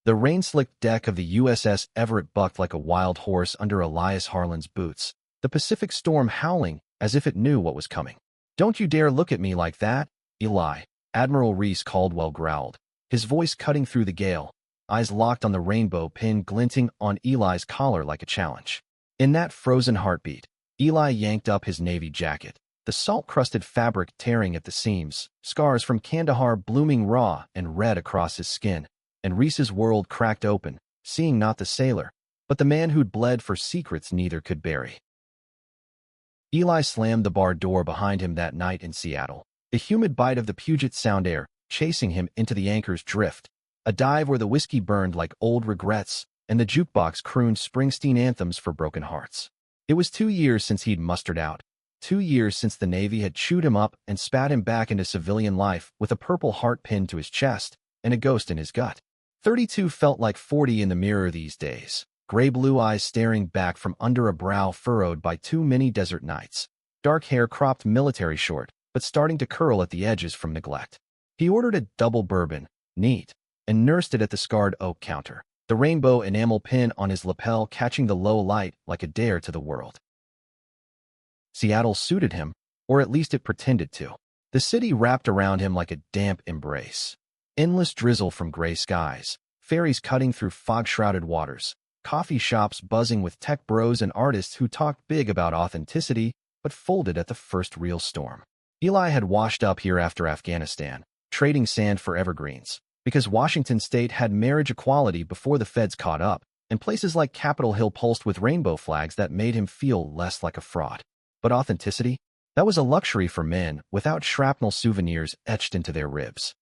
The rain-slicked deck of the USS Everett bucked like a wild horse under Elias Harlan's boots, the Pacific storm howling as if it knew what was coming. "Don't you dare look at me like that, Eli," Admiral Reese Caldwell growled, his voice cutting through the gale, eyes locked on the rainbow pin glinting on Eli's collar like a challenge. In that frozen heartbeat, Eli yanked up his navy jacket, the salt-crusted fabric tearing at the seams, scars from Kandahar blooming raw and red across his skin, and Reese's world cracked open, seeing not the sailor, but the man who'd bled for secrets neither could bury. Eli slammed the bar door behind him that night in Seattle, the humid bite of the Puget Sound air chasing him into the anchor's drift, a dive where the whiskey burned like old regrets and the jukebox crooned Springsteen anthems for broken hearts. It was 2 years since he'd mustered out, 2 years since the Navy had chewed him up and spat him back into civilian life with a purple heart pinned to his chest and a ghost in his gut. 32 felt like 40 in the mirror these days, gray-blue eyes staring back from under a brow furrowed by too many desert nights, dark hair cropped military short, but starting to curl at the edges from neglect. He ordered a double bourbon, neat, and nursed it at the scarred oak counter, the rainbow enamel pin on his lapel catching the low light like a dare to the world. Seattle suited him, or at least it pretended to. The city wrapped around him like a damp embrace. Endless drizzle from gray skies, ferries cutting through fog-shrouded waters, coffee shops buzzing with tech bros and artists who talked big about authenticity but folded at the first real storm. Eli had washed up here after Afghanistan, trading sand for evergreens, because Washington state had marriage equality before the feds caught up, and places like Capitol Hill pulsed with rainbow flags that made him feel less like a fraud. But authenticity? That was a luxury for men without shrapnel souvenirs etched into their ribs.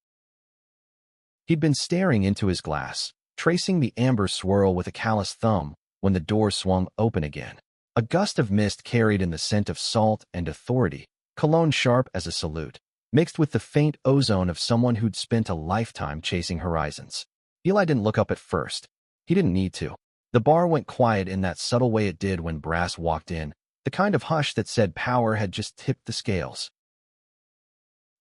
He'd been staring into his glass, tracing the amber swirl with a callous thumb, when the door swung open again. A gust of mist carried in the scent of salt and authority, cologne sharp as a salute, mixed with the faint ozone of someone who'd spent a lifetime chasing horizons. Eli didn't look up at first. He didn't need to. The bar went quiet in that subtle way it did when brass walked in, the kind of hush that said power had just tipped the scales.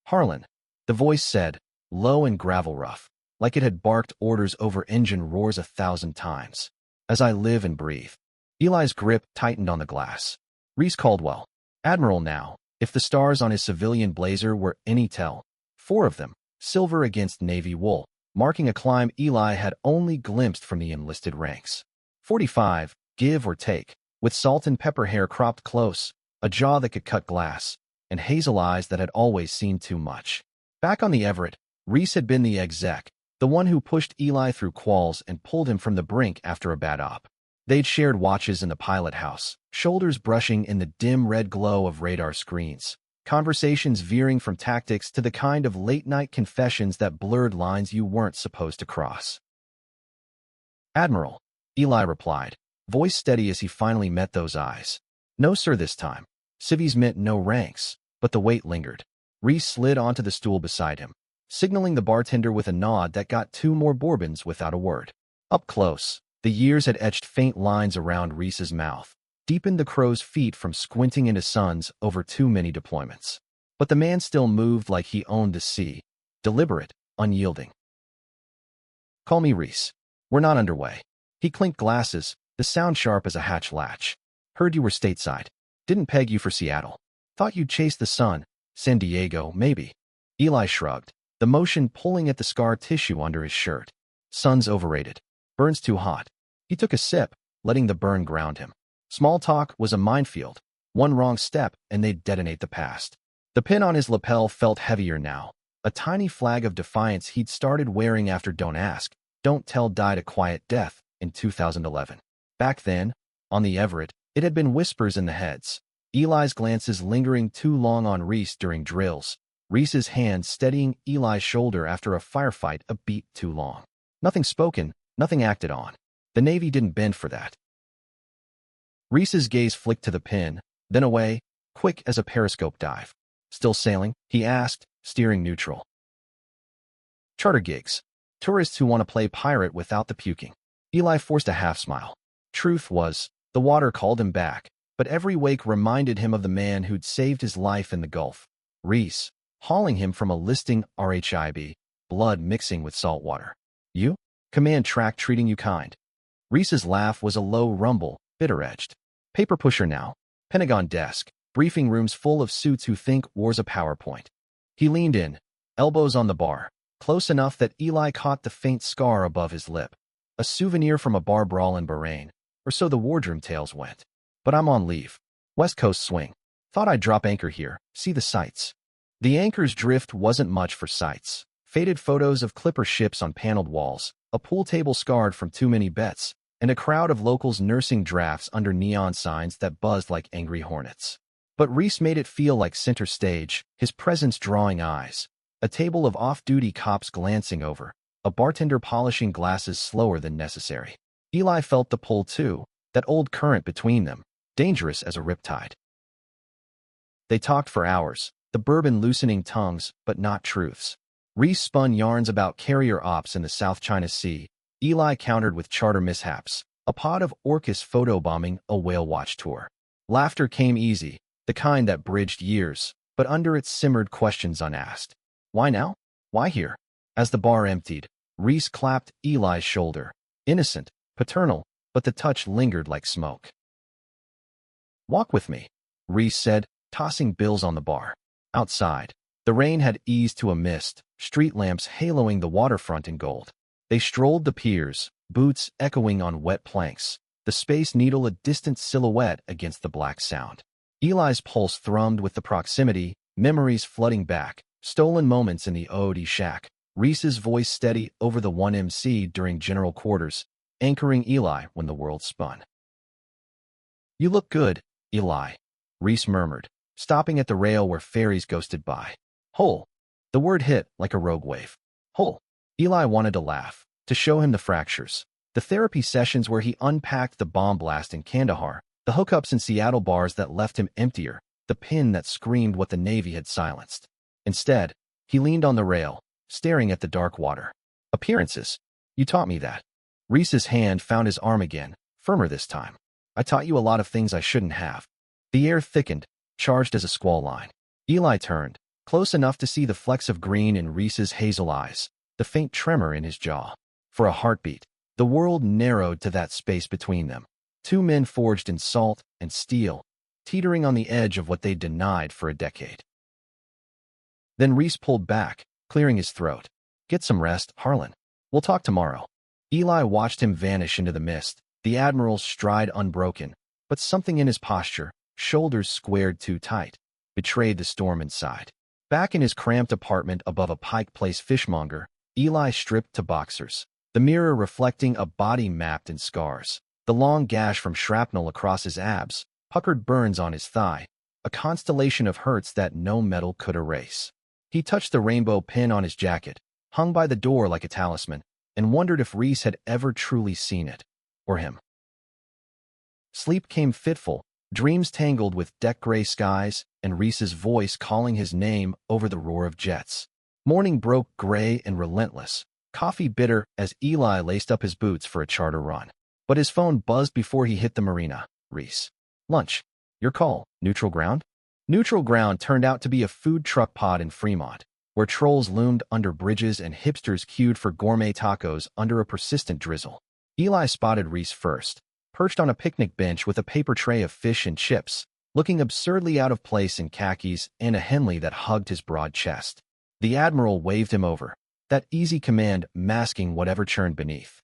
"Harlan," the voice said, low and gravel-rough, like it had barked orders over engine roars 1,000 times. "As I live and breathe." Eli's grip tightened on the glass. Reese Caldwell, Admiral now, if the stars on his civilian blazer were any tell. 4 of them, silver against navy wool, marking a climb Eli had only glimpsed from the enlisted ranks. 45, give or take, with salt and pepper hair cropped close, a jaw that could cut glass, and hazel eyes that had always seen too much. Back on the Everett, Reese had been the exec, the one who pushed Eli through quals and pulled him from the brink after a bad op. They'd shared watches in the pilot house, shoulders brushing in the dim red glow of radar screens, conversations veering from tactics to the kind of late-night confessions that blurred lines you weren't supposed to cross. "Admiral," Eli replied, voice steady as he finally met those eyes. "No, sir, this time." Civvies meant no ranks, but the weight lingered. Reese slid onto the stool beside him, signaling the bartender with a nod that got 2 more bourbons without a word. Up close, the years had etched faint lines around Reese's mouth, deepened the crow's feet from squinting into suns over too many deployments. But the man still moved like he owned the sea, deliberate, unyielding. "Call me Reese. We're not underway." He clinked glasses, the sound sharp as a hatch latch. "Heard you were stateside. Didn't peg you for Seattle. Thought you'd chase the sun. San Diego, maybe." Eli shrugged, the motion pulling at the scar tissue under his shirt. "Sun's overrated. Burns too hot." He took a sip, letting the burn ground him. Small talk was a minefield. One wrong step, and they'd detonate the past. The pin on his lapel felt heavier now, a tiny flag of defiance he'd started wearing after Don't Ask, Don't Tell died a quiet death in 2011. Back then, on the Everett, it had been whispers in the heads, Eli's glances lingering too long on Reese during drills, Reese's hand steadying Eli's shoulder after a firefight a beat too long. Nothing spoken, nothing acted on. The Navy didn't bend for that. Reese's gaze flicked to the pin, then away, quick as a periscope dive. "Still sailing?" he asked, steering neutral. "Charter gigs. Tourists who want to play pirate without the puking." Eli forced a half-smile. Truth was, the water called him back, but every wake reminded him of the man who'd saved his life in the Gulf. Reese, hauling him from a listing RHIB, blood mixing with salt water. "You?" Command track treating you kind. Reese's laugh was a low rumble, bitter-edged. Paper pusher now. Pentagon desk. Briefing rooms full of suits who think war's a PowerPoint. He leaned in, elbows on the bar, close enough that Eli caught the faint scar above his lip. A souvenir from a bar brawl in Bahrain, or so the wardroom tales went. But I'm on leave. West Coast swing. Thought I'd drop anchor here, see the sights. The anchor's drift wasn't much for sights. Faded photos of clipper ships on paneled walls, a pool table scarred from too many bets, and a crowd of locals nursing drafts under neon signs that buzzed like angry hornets. But Reese made it feel like center stage, his presence drawing eyes. A table of off-duty cops glancing over, a bartender polishing glasses slower than necessary. Eli felt the pull too, that old current between them, dangerous as a riptide. They talked for hours, the bourbon loosening tongues, but not truths. Reese spun yarns about carrier ops in the South China Sea. Eli countered with charter mishaps, a pod of Orcus photobombing, a whale watch tour. Laughter came easy, the kind that bridged years, but under it simmered questions unasked. Why now? Why here? As the bar emptied, Reese clapped Eli's shoulder. Innocent, paternal, but the touch lingered like smoke. Walk with me, Reese said, tossing bills on the bar. Outside, the rain had eased to a mist, street lamps haloing the waterfront in gold. They strolled the piers, boots echoing on wet planks, the Space Needle a distant silhouette against the black sound. Eli's pulse thrummed with the proximity, memories flooding back, stolen moments in the OD shack, Reese's voice steady over the 1MC during general quarters, anchoring Eli when the world spun. You look good, Eli, Reese murmured, stopping at the rail where ferries ghosted by. Hole. The word hit like a rogue wave. Hole. Eli wanted to laugh, to show him the fractures, the therapy sessions where he unpacked the bomb blast in Kandahar, the hookups in Seattle bars that left him emptier, the pin that screamed what the Navy had silenced. Instead, he leaned on the rail, staring at the dark water. Appearances. You taught me that. Reese's hand found his arm again, firmer this time. I taught you a lot of things I shouldn't have. The air thickened, charged as a squall line. Eli turned, close enough to see the flecks of green in Reese's hazel eyes, the faint tremor in his jaw. For a heartbeat, the world narrowed to that space between them. Two men forged in salt and steel, teetering on the edge of what they'd denied for a decade. Then Reese pulled back, clearing his throat. Get some rest, Harlan. We'll talk tomorrow. Eli watched him vanish into the mist, the Admiral's stride unbroken, but something in his posture, shoulders squared too tight, betrayed the storm inside. Back in his cramped apartment above a Pike Place fishmonger, Eli stripped to boxers, the mirror reflecting a body mapped in scars, the long gash from shrapnel across his abs, puckered burns on his thigh, a constellation of hurts that no metal could erase. He touched the rainbow pin on his jacket, hung by the door like a talisman, and wondered if Reese had ever truly seen it, or him. Sleep came fitful, dreams tangled with deck-gray skies, and Reese's voice calling his name over the roar of jets. Morning broke gray and relentless, coffee bitter as Eli laced up his boots for a charter run. But his phone buzzed before he hit the marina. Reese. Lunch. Your call. Neutral ground? Neutral ground turned out to be a food truck pod in Fremont, where trolls loomed under bridges and hipsters queued for gourmet tacos under a persistent drizzle. Eli spotted Reese first, perched on a picnic bench with a paper tray of fish and chips, looking absurdly out of place in khakis and a Henley that hugged his broad chest. The Admiral waved him over, that easy command masking whatever churned beneath.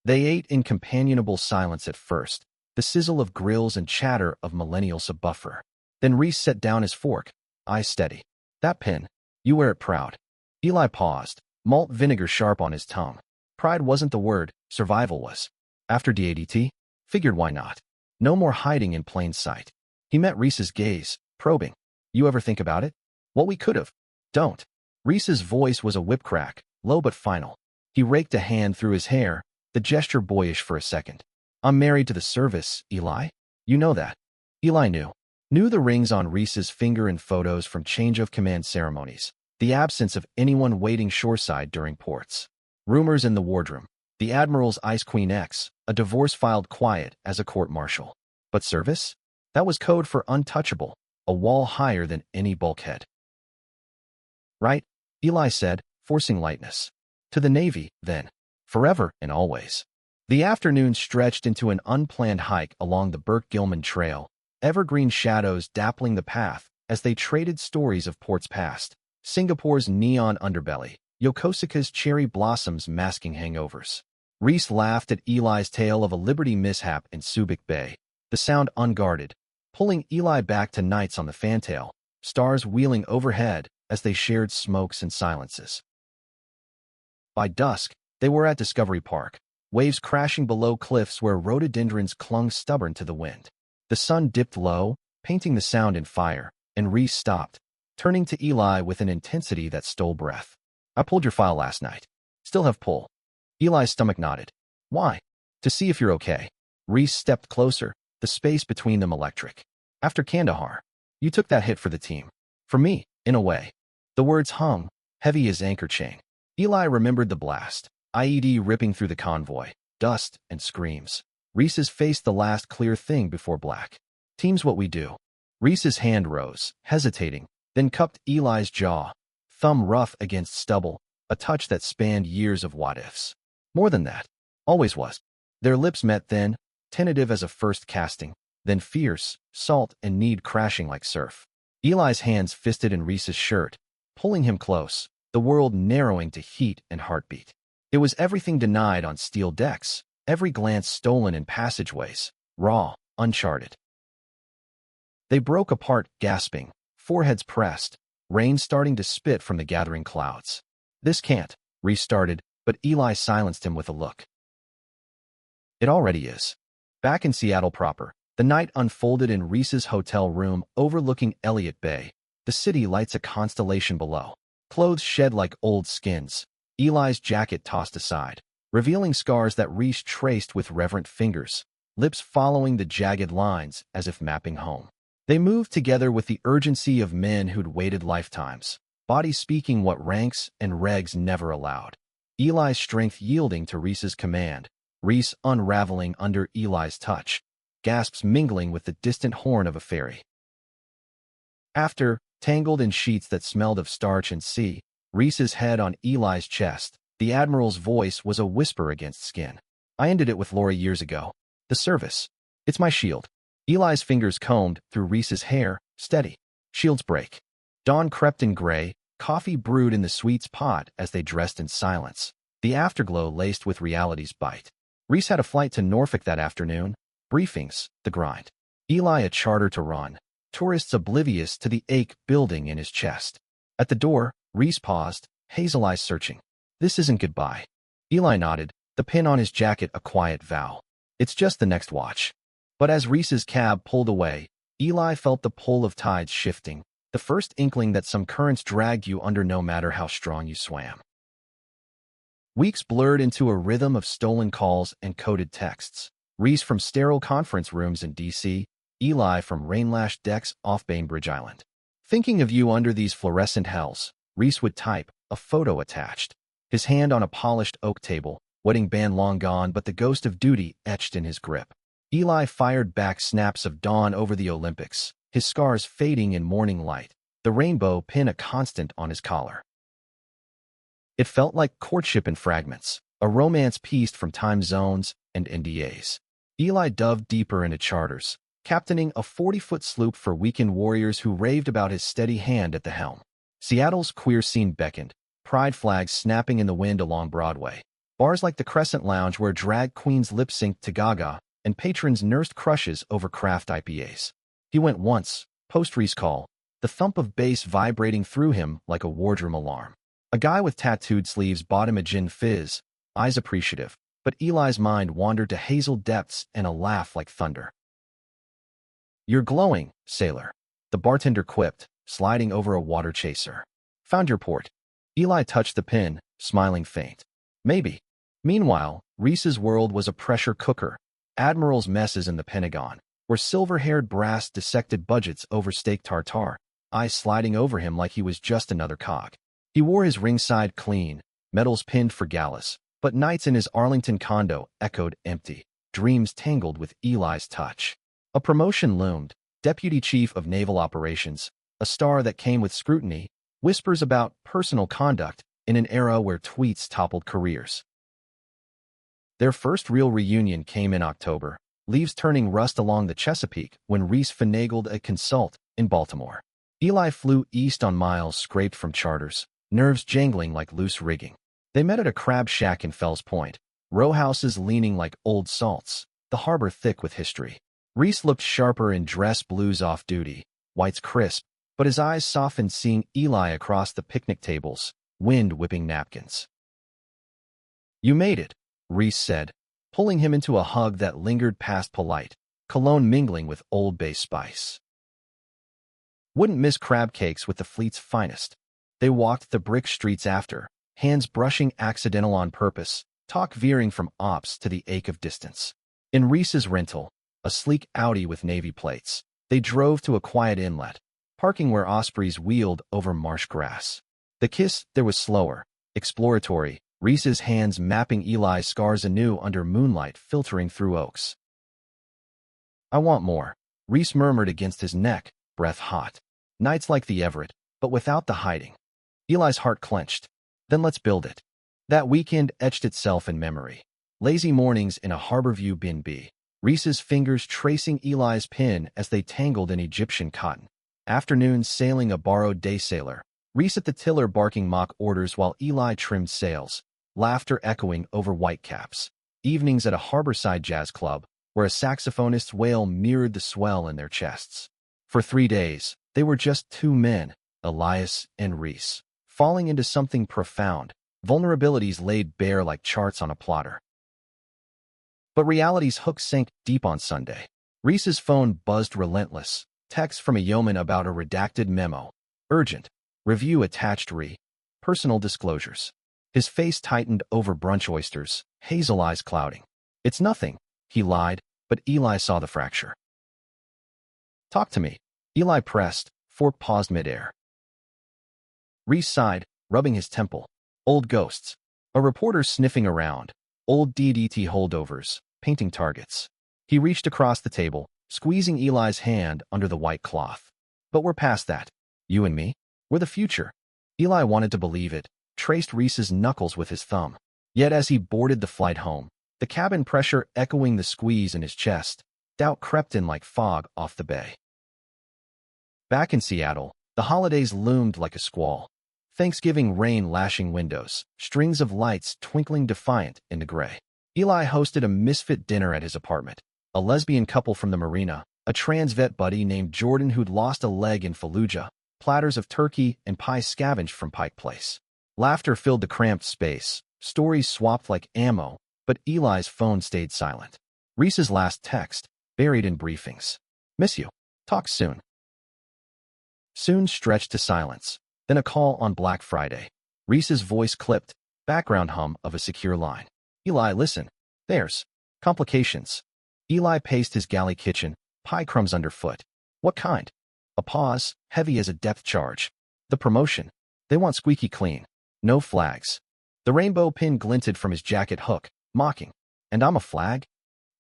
They ate in companionable silence at first, the sizzle of grills and chatter of millennial subwoofer. Then Reese set down his fork, eyes steady. That pin. You wear it proud. Eli paused, malt vinegar sharp on his tongue. Pride wasn't the word, survival was. After DADT? Figured why not. No more hiding in plain sight. He met Reese's gaze, probing. You ever think about it? What we could have. Don't. Reese's voice was a whip crack, low but final. He raked a hand through his hair, the gesture boyish for a second. I'm married to the service, Eli. You know that. Eli knew. Knew the rings on Reese's finger in photos from change of command ceremonies, the absence of anyone waiting shoreside during ports. Rumors in the wardroom. The Admiral's Ice Queen X, a divorce filed quiet as a court-martial. But service? That was code for untouchable, a wall higher than any bulkhead. Right, Eli said, forcing lightness. To the Navy, then. Forever and always. The afternoon stretched into an unplanned hike along the Burke-Gilman Trail, evergreen shadows dappling the path as they traded stories of ports past, Singapore's neon underbelly, Yokosuka's cherry blossoms masking hangovers. Reese laughed at Eli's tale of a Liberty mishap in Subic Bay, the sound unguarded, pulling Eli back to nights on the fantail, stars wheeling overhead as they shared smokes and silences. By dusk, they were at Discovery Park, waves crashing below cliffs where rhododendrons clung stubborn to the wind. The sun dipped low, painting the sound in fire, and Reese stopped, turning to Eli with an intensity that stole breath. I pulled your file last night. Still have pull. Eli's stomach nodded. Why? To see if you're okay. Reese stepped closer, the space between them electric. After Kandahar, you took that hit for the team. For me, in a way. The words hung, heavy as anchor chain. Eli remembered the blast, IED ripping through the convoy, dust and screams. Reese's faced the last clear thing before black. Team's what we do. Reese's hand rose, hesitating, then cupped Eli's jaw, thumb rough against stubble, a touch that spanned years of what-ifs. More than that. Always was. Their lips met then, tentative as a first casting, then fierce, salt and need crashing like surf. Eli's hands fisted in Reese's shirt, pulling him close, the world narrowing to heat and heartbeat. It was everything denied on steel decks, every glance stolen in passageways, raw, uncharted. They broke apart, gasping, foreheads pressed, rain starting to spit from the gathering clouds. This can't, Reese started, but Eli silenced him with a look. It already is. Back in Seattle proper, the night unfolded in Reese's hotel room overlooking Elliott Bay. The city lights a constellation below. Clothes shed like old skins, Eli's jacket tossed aside, revealing scars that Reese traced with reverent fingers, lips following the jagged lines as if mapping home. They moved together with the urgency of men who'd waited lifetimes, bodies speaking what ranks and regs never allowed. Eli's strength yielding to Reese's command, Reese unraveling under Eli's touch, gasps mingling with the distant horn of a ferry. After, tangled in sheets that smelled of starch and sea, Reese's head on Eli's chest, the Admiral's voice was a whisper against skin. I ended it with Lori years ago. The service. It's my shield. Eli's fingers combed through Reese's hair, steady. Shields break. Dawn crept in gray, coffee brewed in the sweets pot as they dressed in silence, the afterglow laced with reality's bite. Reese had a flight to Norfolk that afternoon, briefings, the grind. Eli a charter to run, tourists oblivious to the ache building in his chest. At the door, Reese paused, hazel eyes searching. This isn't goodbye. Eli nodded, the pin on his jacket a quiet vow. It's just the next watch. But as Reese's cab pulled away, Eli felt the pull of tides shifting, the first inkling that some currents dragged you under no matter how strong you swam. Weeks blurred into a rhythm of stolen calls and coded texts. Reese from sterile conference rooms in D.C., Eli from rain-lashed decks off Bainbridge Island. Thinking of you under these fluorescent hells, Reese would type, a photo attached. His hand on a polished oak table, wedding band long gone but the ghost of duty etched in his grip. Eli fired back snaps of dawn over the Olympics, his scars fading in morning light, the rainbow pin a constant on his collar. It felt like courtship in fragments, a romance pieced from time zones and NDAs. Eli dove deeper into charters, captaining a 40-foot sloop for weekend warriors who raved about his steady hand at the helm. Seattle's queer scene beckoned, pride flags snapping in the wind along Broadway. Bars like the Crescent Lounge where drag queens lip-synced to Gaga and patrons nursed crushes over craft IPAs. He went once, post-Reese call, the thump of bass vibrating through him like a wardroom alarm. A guy with tattooed sleeves bought him a gin fizz, eyes appreciative, but Eli's mind wandered to hazel depths and a laugh like thunder. You're glowing, sailor, the bartender quipped, sliding over a water chaser. Found your port. Eli touched the pin, smiling faint. Maybe. Meanwhile, Reese's world was a pressure cooker. Admiral's messes in the Pentagon, where silver-haired brass dissected budgets over steak tartare, eyes sliding over him like he was just another cog. He wore his ringside clean, medals pinned for galas, but nights in his Arlington condo echoed empty, dreams tangled with Eli's touch. A promotion loomed, Deputy Chief of Naval Operations, a star that came with scrutiny, whispers about personal conduct, in an era where tweets toppled careers. Their first real reunion came in October, leaves turning rust along the Chesapeake when Reese finagled a consult in Baltimore. Eli flew east on miles scraped from charters, nerves jangling like loose rigging. They met at a crab shack in Fells Point, row houses leaning like old salts, the harbor thick with history. Reese looked sharper in dress blues off duty, whites crisp, but his eyes softened seeing Eli across the picnic tables, wind-whipping napkins. "You made it," Reese said, pulling him into a hug that lingered past polite, cologne mingling with Old Bay spice. Wouldn't miss crab cakes with the fleet's finest. They walked the brick streets after, hands brushing accidental on purpose, talk veering from ops to the ache of distance. In Reese's rental, a sleek Audi with navy plates, they drove to a quiet inlet, parking where ospreys wheeled over marsh grass. The kiss there was slower, exploratory, Reese's hands mapping Eli's scars anew under moonlight filtering through oaks. "I want more," Reese murmured against his neck, breath hot. Nights like the Everett, but without the hiding. Eli's heart clenched. "Then let's build it." That weekend etched itself in memory. Lazy mornings in a Harborview B&B. Reese's fingers tracing Eli's pin as they tangled in Egyptian cotton. Afternoons sailing a borrowed day sailor. Reese at the tiller barking mock orders while Eli trimmed sails, laughter echoing over whitecaps. Evenings at a harborside jazz club, where a saxophonist's wail mirrored the swell in their chests. For 3 days, they were just two men, Elias and Reese, falling into something profound, vulnerabilities laid bare like charts on a plotter. But reality's hook sank deep on Sunday. Reese's phone buzzed relentless, text from a yeoman about a redacted memo. Urgent. Review attached personal disclosures. His face tightened over brunch oysters, hazel eyes clouding. "It's nothing," he lied, but Eli saw the fracture. "Talk to me." Eli pressed, fork paused midair. Reese sighed, rubbing his temple. Old ghosts. A reporter sniffing around. Old DDT holdovers, painting targets. He reached across the table, squeezing Eli's hand under the white cloth. "But we're past that. You and me? We're the future." Eli wanted to believe it, traced Reese's knuckles with his thumb. Yet as he boarded the flight home, the cabin pressure echoing the squeeze in his chest, doubt crept in like fog off the bay. Back in Seattle, the holidays loomed like a squall. Thanksgiving rain lashing windows, strings of lights twinkling defiant in the gray. Eli hosted a misfit dinner at his apartment. A lesbian couple from the marina, a trans vet buddy named Jordan who'd lost a leg in Fallujah, platters of turkey and pie scavenged from Pike Place. Laughter filled the cramped space, stories swapped like ammo, but Eli's phone stayed silent. Reese's last text, buried in briefings. "Miss you. Talk soon." Soon stretched to silence, then a call on Black Friday. Reese's voice clipped, background hum of a secure line. "Eli, listen. There's complications." Eli paced his galley kitchen, pie crumbs underfoot. "What kind?" A pause, heavy as a depth charge. "The promotion. They want squeaky clean. No flags." The rainbow pin glinted from his jacket hook, mocking. "And I'm a flag?"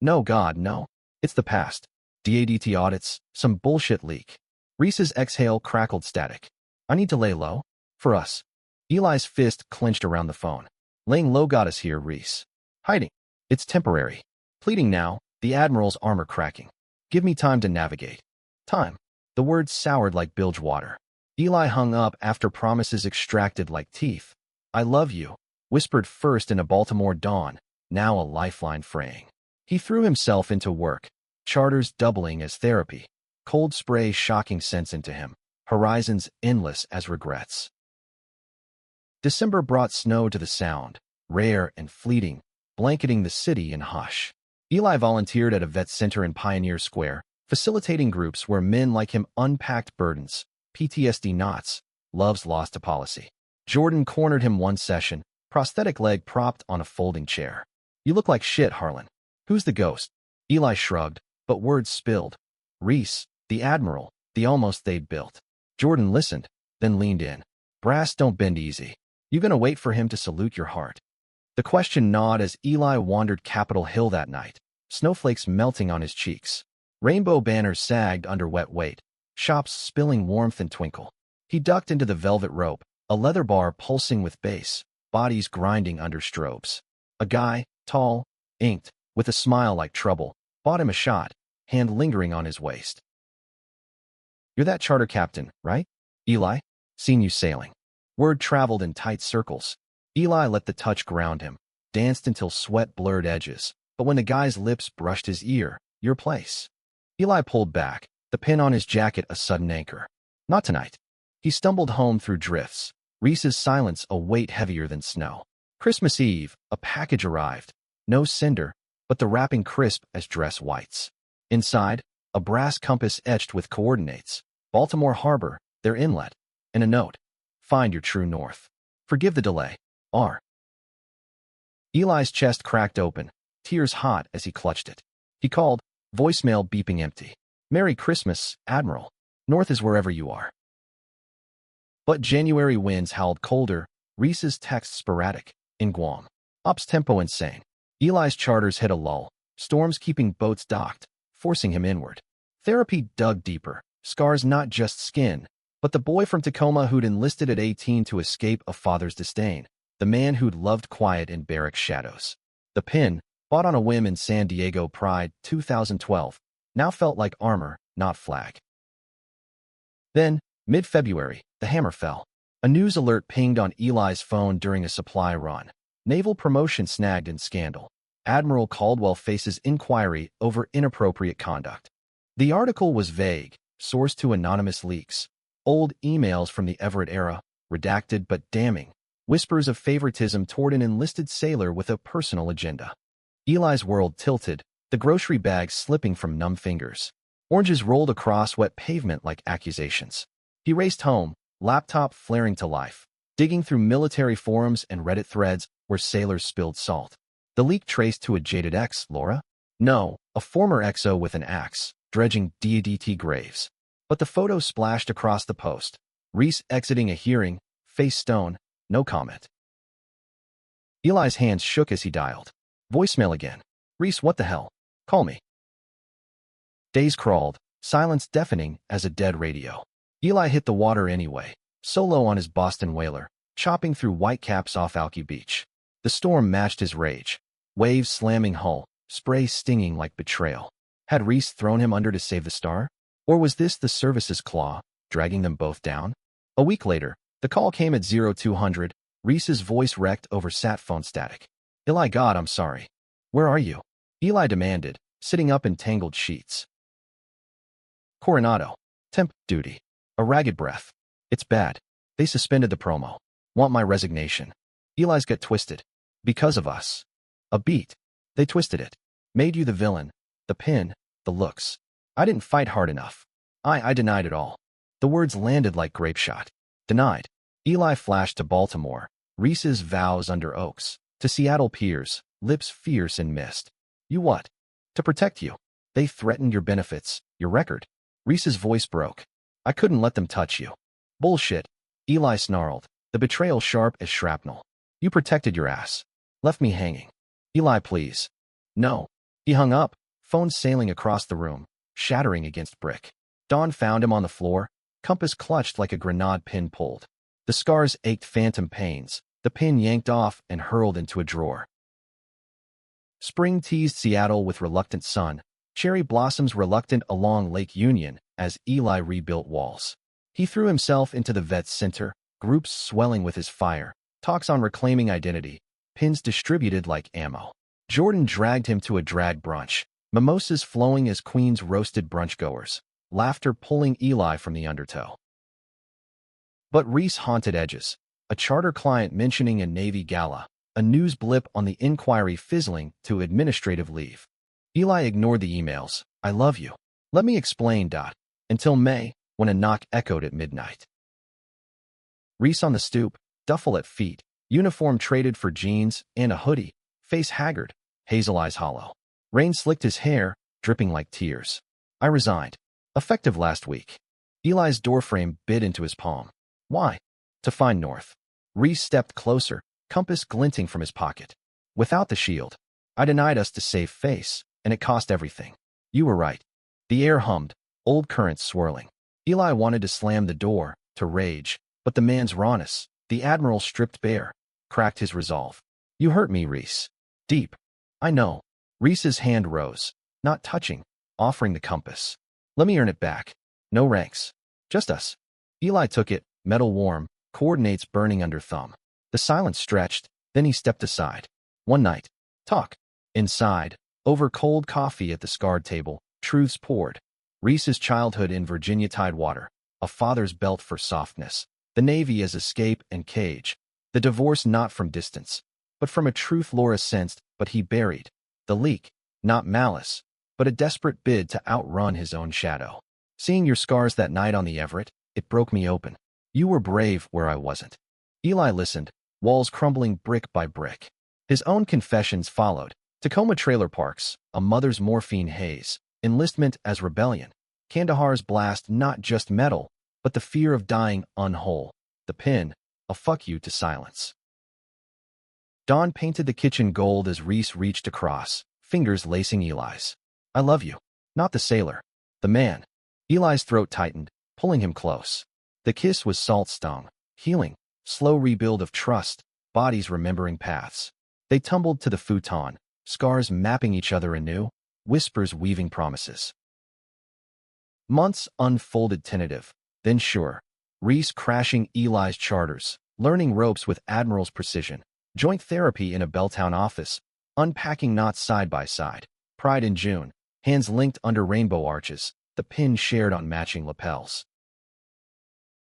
"No, God, no. It's the past. DADT audits, some bullshit leak." Reese's exhale crackled static. "I need to lay low? For us." Eli's fist clenched around the phone. "Laying low got us here, Reese. Hiding. It's temporary. Pleading now, the Admiral's armor cracking. Give me time to navigate." "Time." The words soured like bilge water. Eli hung up after promises extracted like teeth. "I love you," whispered first in a Baltimore dawn, now a lifeline fraying. He threw himself into work, charters doubling as therapy. Cold spray shocking sense into him, horizons endless as regrets. December brought snow to the Sound, rare and fleeting, blanketing the city in hush. Eli volunteered at a vet center in Pioneer Square, facilitating groups where men like him unpacked burdens, PTSD knots, loves lost to policy. Jordan cornered him one session, prosthetic leg propped on a folding chair. "You look like shit, Harlan. Who's the ghost?" Eli shrugged, but words spilled. "Reese, the Admiral, the almost they'd built." Jordan listened, then leaned in. "Brass don't bend easy. You gonna wait for him to salute your heart?" The question gnawed as Eli wandered Capitol Hill that night, snowflakes melting on his cheeks. Rainbow banners sagged under wet weight, shops spilling warmth and twinkle. He ducked into the velvet rope, A leather bar pulsing with bass, bodies grinding under strobes. A guy, tall, inked, with a smile like trouble, bought him a shot, hand lingering on his waist. "You're that charter captain, right? Eli? Seen you sailing." Word traveled in tight circles. Eli let the touch ground him, danced until sweat blurred edges, but when the guy's lips brushed his ear, "Your place." Eli pulled back, the pin on his jacket a sudden anchor. "Not tonight." He stumbled home through drifts, Reese's silence a weight heavier than snow. Christmas Eve, a package arrived. No cinder, but the wrapping crisp as dress whites. Inside, a brass compass etched with coordinates. Baltimore Harbor, their inlet, and a note. "Find your true north. Forgive the delay. R." Eli's chest cracked open, tears hot as he clutched it. He called, voicemail beeping empty. "Merry Christmas, Admiral. North is wherever you are." But January winds howled colder, Reese's texts sporadic. In Guam. Ops tempo insane. Eli's charters hit a lull, storms keeping boats docked, forcing him inward. Therapy dug deeper, scars not just skin, but the boy from Tacoma who'd enlisted at 18 to escape a father's disdain, the man who'd loved quiet in barrack shadows. The pin, bought on a whim in San Diego Pride 2012, now felt like armor, not flag. Then, mid-February, the hammer fell. A news alert pinged on Eli's phone during a supply run. Naval promotion snagged in scandal. Admiral Caldwell faces inquiry over inappropriate conduct. The article was vague, sourced to anonymous leaks. Old emails from the Everett era, redacted but damning. Whispers of favoritism toward an enlisted sailor with a personal agenda. Eli's world tilted, the grocery bags slipping from numb fingers. Oranges rolled across wet pavement like accusations. He raced home, laptop flaring to life, digging through military forums and Reddit threads where sailors spilled salt. The leak traced to a jaded ex, Laura? No, a former XO with an axe, dredging DDT graves. But the photo splashed across the post. Reese exiting a hearing, face stone, no comment. Eli's hands shook as he dialed. Voicemail again. "Reese, what the hell? Call me." Days crawled, silence deafening as a dead radio. Eli hit the water anyway, solo on his Boston whaler, chopping through whitecaps off Alki Beach. The storm matched his rage. Waves slamming hull, spray stinging like betrayal. Had Reese thrown him under to save the star? Or was this the service's claw, dragging them both down? A week later, the call came at 0200, Reese's voice wrecked over sat phone static. "Eli, God, I'm sorry. Where are you?" Eli demanded, sitting up in tangled sheets. "Coronado. Temp duty. A ragged breath. It's bad. They suspended the promo. Want my resignation." Eli's got twisted. "Because of us." A beat. "They twisted it. Made you the villain. The pin, the looks. I didn't fight hard enough. I denied it all." The words landed like grape shot. Denied. Eli flashed to Baltimore, Reese's vows under oaks, to Seattle piers, lips fierce in mist. "You what?" "To protect you. They threatened your benefits, your record." Reese's voice broke. "I couldn't let them touch you." "Bullshit." Eli snarled, the betrayal sharp as shrapnel. "You protected your ass. Left me hanging." "Eli, please." "No." He hung up, phone sailing across the room, shattering against brick. Dawn found him on the floor, compass clutched like a grenade pin pulled. The scars ached phantom pains, the pin yanked off and hurled into a drawer. Spring teased Seattle with reluctant sun, cherry blossoms reluctant along Lake Union as Eli rebuilt walls. He threw himself into the vet's center, groups swelling with his fire, talks on reclaiming identity, pins distributed like ammo. Jordan dragged him to a drag brunch, mimosas flowing as Queens roasted brunchgoers, laughter pulling Eli from the undertow. But Reese haunted edges, a charter client mentioning a Navy gala, a news blip on the inquiry fizzling to administrative leave. Eli ignored the emails. "I love you. Let me explain. Until May, when a knock echoed at midnight. Reese on the stoop, duffel at feet, uniform traded for jeans and a hoodie, face haggard, hazel eyes hollow. Rain slicked his hair, dripping like tears. "I resigned. Effective last week." Eli's doorframe bit into his palm. "Why?" "To find north." Reese stepped closer, compass glinting from his pocket. "Without the shield. I denied us to save face, and it cost everything." "You were right." The air hummed, old currents swirling. Eli wanted to slam the door, to rage, but the man's rawness, The Admiral stripped bare, cracked his resolve. You hurt me, Reese. Deep. I know. Reese's hand rose, not touching, offering the compass. Let me earn it back. No ranks. Just us. Eli took it, metal warm, coordinates burning under thumb. The silence stretched, then he stepped aside. One night. Talk. Inside, over cold coffee at the scarred table, truths poured. Reese's childhood in Virginia Tidewater, a father's belt for softness, the Navy as escape and cage, the divorce not from distance, but from a truth Laura sensed but he buried, the leak, not malice, but a desperate bid to outrun his own shadow. Seeing your scars that night on the Everett, it broke me open. You were brave where I wasn't. Eli listened, walls crumbling brick by brick. His own confessions followed. Tacoma trailer parks, a mother's morphine haze, enlistment as rebellion, Kandahar's blast not just metal, but the fear of dying unwhole, the pin, a fuck you to silence. Dawn painted the kitchen gold as Reese reached across, fingers lacing Eli's. I love you. Not the sailor. The man. Eli's throat tightened, pulling him close. The kiss was salt-stung, healing, slow rebuild of trust, bodies remembering paths. They tumbled to the futon, scars mapping each other anew, whispers weaving promises. Months unfolded tentative, then sure. Reese crashing Eli's charters, learning ropes with Admiral's precision, joint therapy in a Belltown office, unpacking knots side by side, pride in June, hands linked under rainbow arches, the pin shared on matching lapels.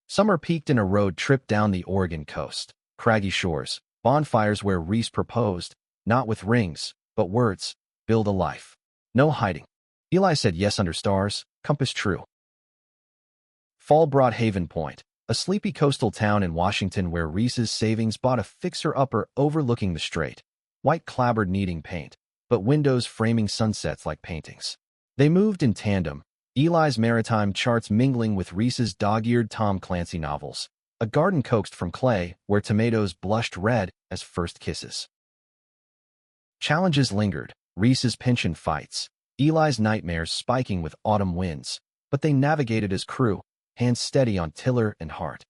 Summer peaked in a road trip down the Oregon coast, craggy shores, bonfires where Reese proposed, not with rings, but words, build a life. No hiding. Eli said yes under stars, compass true. Fall brought Haven Point, a sleepy coastal town in Washington where Reese's savings bought a fixer-upper overlooking the strait, white clapboard needing paint, but windows framing sunsets like paintings. They moved in tandem, Eli's maritime charts mingling with Reese's dog-eared Tom Clancy novels, a garden coaxed from clay where tomatoes blushed red as first kisses. Challenges lingered, Reese's pension fights, Eli's nightmares spiking with autumn winds, but they navigated as crew, hands steady on tiller and heart.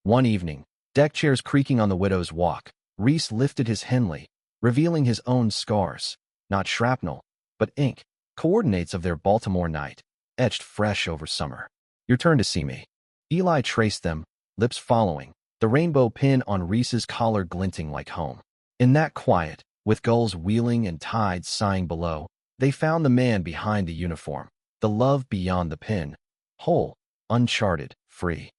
One evening, deck chairs creaking on the widow's walk, Reese lifted his Henley, revealing his own scars, not shrapnel, but ink, coordinates of their Baltimore night, etched fresh over summer. Your turn to see me. Eli traced them, lips following, the rainbow pin on Reese's collar glinting like home. In that quiet, with gulls wheeling and tides sighing below, they found the man behind the uniform, the love beyond the pin, whole, uncharted, free.